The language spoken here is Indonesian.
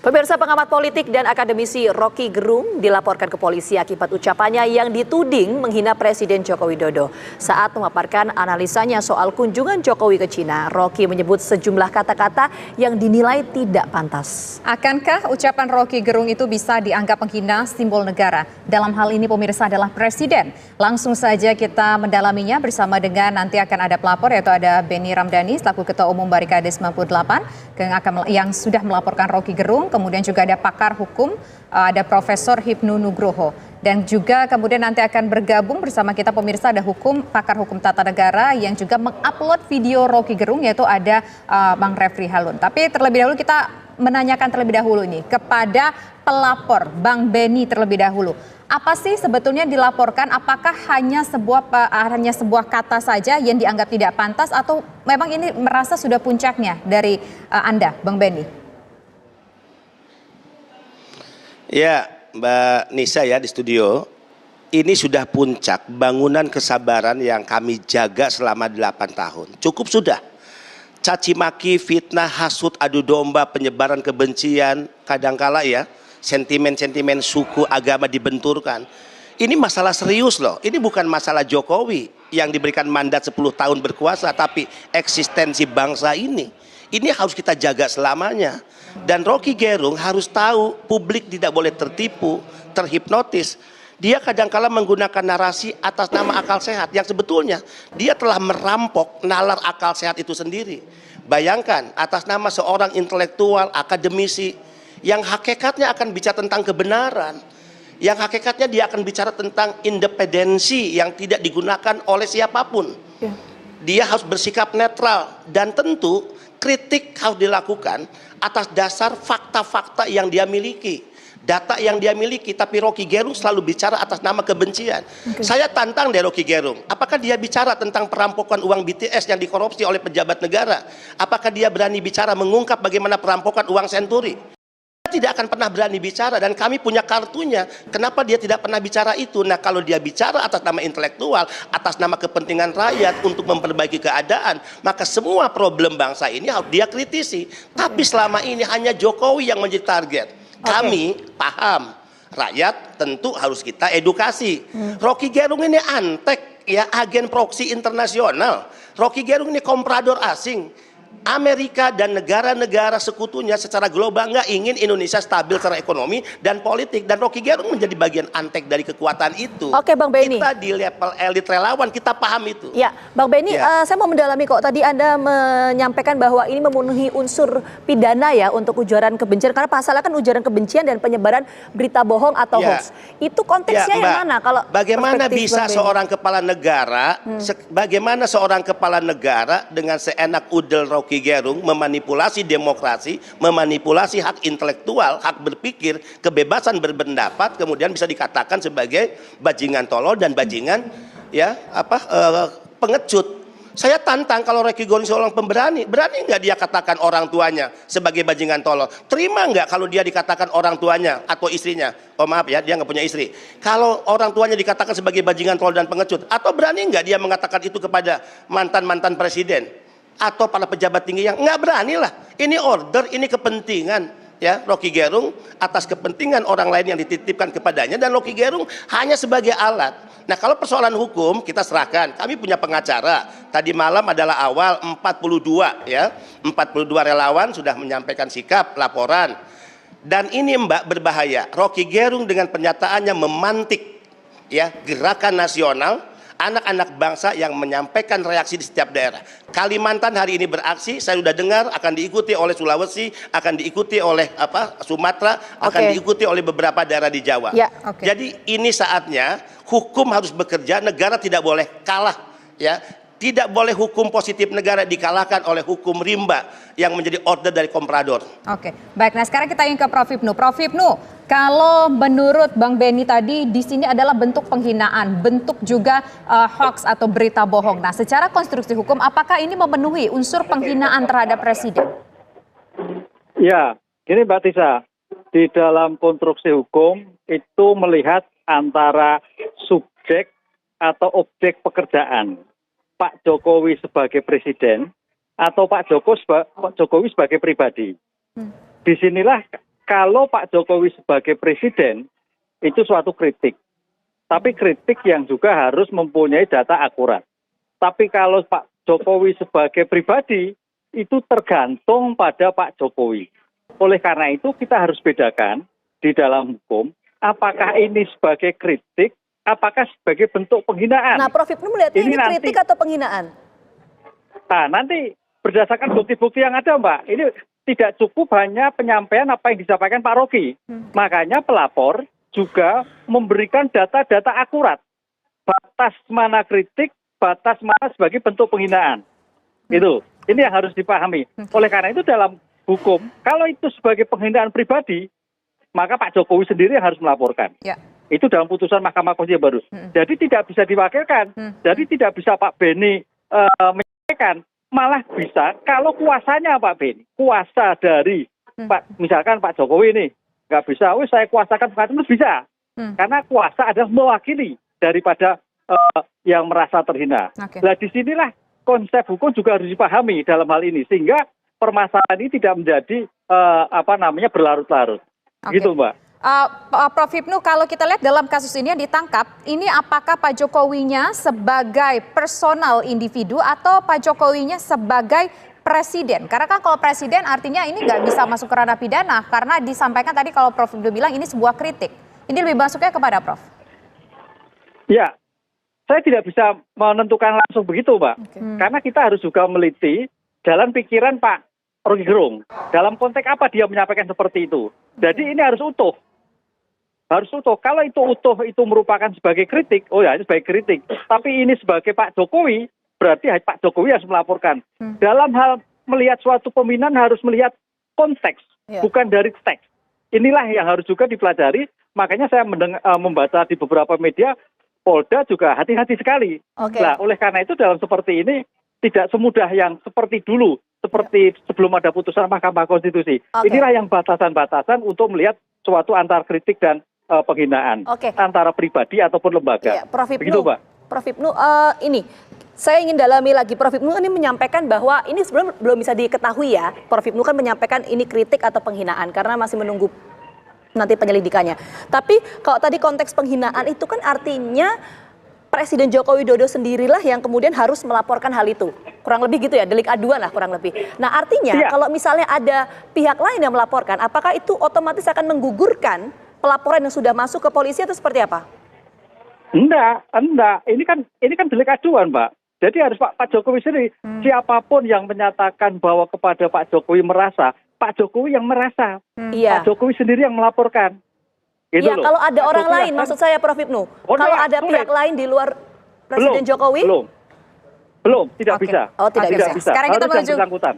Pemirsa, pengamat politik dan akademisi Rocky Gerung dilaporkan ke polisi akibat ucapannya yang dituding menghina Presiden Joko Widodo. Saat memaparkan analisanya soal kunjungan Jokowi ke Cina, Rocky menyebut sejumlah kata-kata yang dinilai tidak pantas. Akankah ucapan Rocky Gerung itu bisa dianggap menghina simbol negara? Dalam hal ini pemirsa adalah Presiden. Langsung saja kita mendalaminya bersama dengan nanti akan ada pelapor, yaitu ada Benny Ramdhani selaku Ketua Umum Barikade 98 yang sudah melaporkan Rocky Gerung. Kemudian juga ada pakar hukum, ada Profesor Hipnu Nugroho. Dan juga kemudian nanti akan bergabung bersama kita pemirsa ada pakar hukum tata negara yang juga mengupload video Rocky Gerung, yaitu ada Bang Refri Harun. Tapi terlebih dahulu kita menanyakan terlebih dahulu ini kepada pelapor Bang Benny terlebih dahulu. Apa sih sebetulnya dilaporkan? Apakah hanya sebuah kata saja yang dianggap tidak pantas atau memang ini merasa sudah puncaknya dari Anda, Bang Benny? Ya, Mbak Nisa ya di studio, ini sudah puncak bangunan kesabaran yang kami jaga selama 8 tahun. Cukup sudah. Caci maki, fitnah, hasut, adu domba, penyebaran kebencian, kadangkala ya, sentimen-sentimen suku, agama dibenturkan. Ini masalah serius loh, ini bukan masalah Jokowi yang diberikan mandat 10 tahun berkuasa, tapi eksistensi bangsa ini. Ini harus kita jaga selamanya. Dan Rocky Gerung harus tahu publik tidak boleh tertipu, terhipnotis. Dia kadangkala menggunakan narasi atas nama akal sehat yang sebetulnya dia telah merampok nalar akal sehat itu sendiri. Bayangkan atas nama seorang intelektual, akademisi yang hakikatnya akan bicara tentang kebenaran, yang hakikatnya dia akan bicara tentang independensi yang tidak digunakan oleh siapapun. Dia harus bersikap netral dan tentu kritik harus dilakukan atas dasar fakta-fakta yang dia miliki, data yang dia miliki. Tapi Rocky Gerung selalu bicara atas nama kebencian. Saya tantang deh Rocky Gerung, apakah dia bicara tentang perampokan uang BTS yang dikorupsi oleh pejabat negara? Apakah dia berani bicara mengungkap bagaimana perampokan uang Senturi? Tidak akan pernah berani bicara, dan kami punya kartunya. Kenapa dia tidak pernah bicara itu? Nah, kalau dia bicara atas nama intelektual, atas nama kepentingan rakyat untuk memperbaiki keadaan, maka semua problem bangsa ini harus dia kritisi. Tapi selama ini hanya Jokowi yang menjadi target. Kami paham, rakyat tentu harus kita edukasi. Rocky Gerung ini antek ya, agen proksi internasional. Rocky Gerung ini komprador asing. Amerika dan negara-negara sekutunya secara global nggak ingin Indonesia stabil secara ekonomi dan politik, dan Rocky Gerung menjadi bagian antek dari kekuatan itu. Oke, Bang Benny. Kita di level elit relawan kita paham itu. Ya, Bang Benny, saya mau mendalami kok. Tadi Anda menyampaikan bahwa ini memenuhi unsur pidana ya untuk ujaran kebencian, karena pasalnya kan ujaran kebencian dan penyebaran berita bohong atau hoax. Itu konteksnya yang mana? Kalau bagaimana bisa seorang kepala negara, bagaimana seorang kepala negara dengan seenak udel Rocky Gerung memanipulasi demokrasi, memanipulasi hak intelektual, hak berpikir, kebebasan berpendapat, kemudian bisa dikatakan sebagai bajingan tolol dan bajingan pengecut. Saya tantang kalau Rocky Gerung seorang pemberani, berani nggak dia katakan orang tuanya sebagai bajingan tolol? Terima nggak kalau dia dikatakan orang tuanya atau istrinya? Oh maaf ya, dia nggak punya istri. Kalau orang tuanya dikatakan sebagai bajingan tolol dan pengecut, atau berani nggak dia mengatakan itu kepada mantan-mantan presiden atau para pejabat tinggi? Yang nggak berani lah. Ini order, ini kepentingan ya Rocky Gerung atas kepentingan orang lain yang dititipkan kepadanya, dan Rocky Gerung hanya sebagai alat. Nah, kalau persoalan hukum kita serahkan. Kami punya pengacara. Tadi malam adalah awal 42 ya. 42 relawan sudah menyampaikan sikap, laporan. Dan ini Mbak berbahaya. Rocky Gerung dengan pernyataannya memantik ya gerakan nasional, anak-anak bangsa yang menyampaikan reaksi di setiap daerah. Kalimantan hari ini beraksi, saya sudah dengar akan diikuti oleh Sulawesi, akan diikuti oleh Sumatera, akan diikuti oleh beberapa daerah di Jawa. Jadi ini saatnya hukum harus bekerja, negara tidak boleh kalah ya. Tidak boleh hukum positif negara dikalahkan oleh hukum rimba yang menjadi order dari komprador. Oke, baik. Nah sekarang kita ingin ke Prof. Hipnu. Prof. Hipnu, kalau menurut Bang Benny tadi di sini adalah bentuk penghinaan, bentuk juga hoax atau berita bohong. Nah secara konstruksi hukum, apakah ini memenuhi unsur penghinaan terhadap presiden? Ya, gini Mbak Tisa, di dalam konstruksi hukum itu melihat antara subjek atau objek pekerjaan. Pak Jokowi sebagai presiden atau Pak Jokowi sebagai pribadi. Disinilah kalau Pak Jokowi sebagai presiden itu suatu kritik. Tapi kritik yang juga harus mempunyai data akurat. Tapi kalau Pak Jokowi sebagai pribadi itu tergantung pada Pak Jokowi. Oleh karena itu kita harus bedakan di dalam hukum apakah ini sebagai kritik, apakah sebagai bentuk penghinaan. Nah, Prof Hipnu melihatnya ini kritik atau penghinaan? Nah, nanti berdasarkan bukti-bukti yang ada, Mbak, ini tidak cukup hanya penyampaian apa yang disampaikan Pak Rocky. Makanya pelapor juga memberikan data-data akurat. Batas mana kritik, batas mana sebagai bentuk penghinaan. Gitu. Ini yang harus dipahami. Oleh karena itu dalam hukum, kalau itu sebagai penghinaan pribadi, maka Pak Jokowi sendiri yang harus melaporkan. Ya. Itu dalam putusan Mahkamah Konstitusi yang baru. Jadi tidak bisa diwakilkan. Jadi tidak bisa Pak Beni menyampaikan. Malah bisa kalau kuasanya Pak Beni, kuasa dari misalkan Pak Jokowi ini, nggak bisa, saya kuasakan itu bisa. Karena kuasa adalah mewakili daripada yang merasa terhina. Nah disinilah konsep hukum juga harus dipahami dalam hal ini sehingga permasalahan ini tidak menjadi berlarut-larut. Gitu, Mbak. Prof Hipnu, kalau kita lihat dalam kasus ini yang ditangkap, ini apakah Pak Jokowinya sebagai personal individu atau Pak Jokowinya sebagai presiden? Karena kan kalau presiden artinya ini nggak bisa masuk ke ranah pidana karena disampaikan tadi kalau Prof Hipnu bilang ini sebuah kritik. Ini lebih masuknya kepada Prof? Ya, saya tidak bisa menentukan langsung begitu, Mbak. Karena kita harus juga meliti jalan pikiran Pak Rocky Gerung. Dalam konteks apa dia menyampaikan seperti itu. Jadi ini harus utuh. Harus utuh. Kalau itu utuh itu merupakan sebagai kritik, oh ya ini sebagai kritik. Tapi ini sebagai Pak Jokowi, berarti Pak Jokowi harus melaporkan. Dalam hal melihat suatu pembinaan harus melihat konteks, bukan dari teks. Inilah yang harus juga dipelajari. Makanya saya membaca di beberapa media, Polda juga hati-hati sekali. Nah, oleh karena itu dalam seperti ini tidak semudah yang seperti dulu, seperti sebelum ada putusan Mahkamah Konstitusi. Inilah yang batasan-batasan untuk melihat suatu antar kritik dan penghinaan antara pribadi ataupun lembaga. Prof Hipnu, begitu, Mbak. Prof Hipnu, ini saya ingin dalami lagi. Prof Hipnu ini menyampaikan bahwa ini sebelum belum bisa diketahui ya. Prof Hipnu kan menyampaikan ini kritik atau penghinaan karena masih menunggu nanti penyelidikannya. Tapi kalau tadi konteks penghinaan itu kan artinya Presiden Joko Widodo sendirilah yang kemudian harus melaporkan hal itu. Kurang lebih gitu ya, delik aduan lah kurang lebih. Nah artinya kalau misalnya ada pihak lain yang melaporkan, apakah itu otomatis akan menggugurkan pelaporan yang sudah masuk ke polisi atau seperti apa? Enggak. Ini kan delik aduan, Mbak. Jadi harus Pak Jokowi sendiri. Siapapun yang menyatakan bahwa kepada Pak Jokowi merasa, Pak Jokowi yang merasa. Pak Jokowi sendiri yang melaporkan. Gitu ya, kalau ada orang lain, maksud saya Prof Hipnu, kalau ada pihak lain di luar Presiden Jokowi? Belum, tidak bisa. Oh, tidak bisa. Sekarang kita harus yang menuju bersangkutan.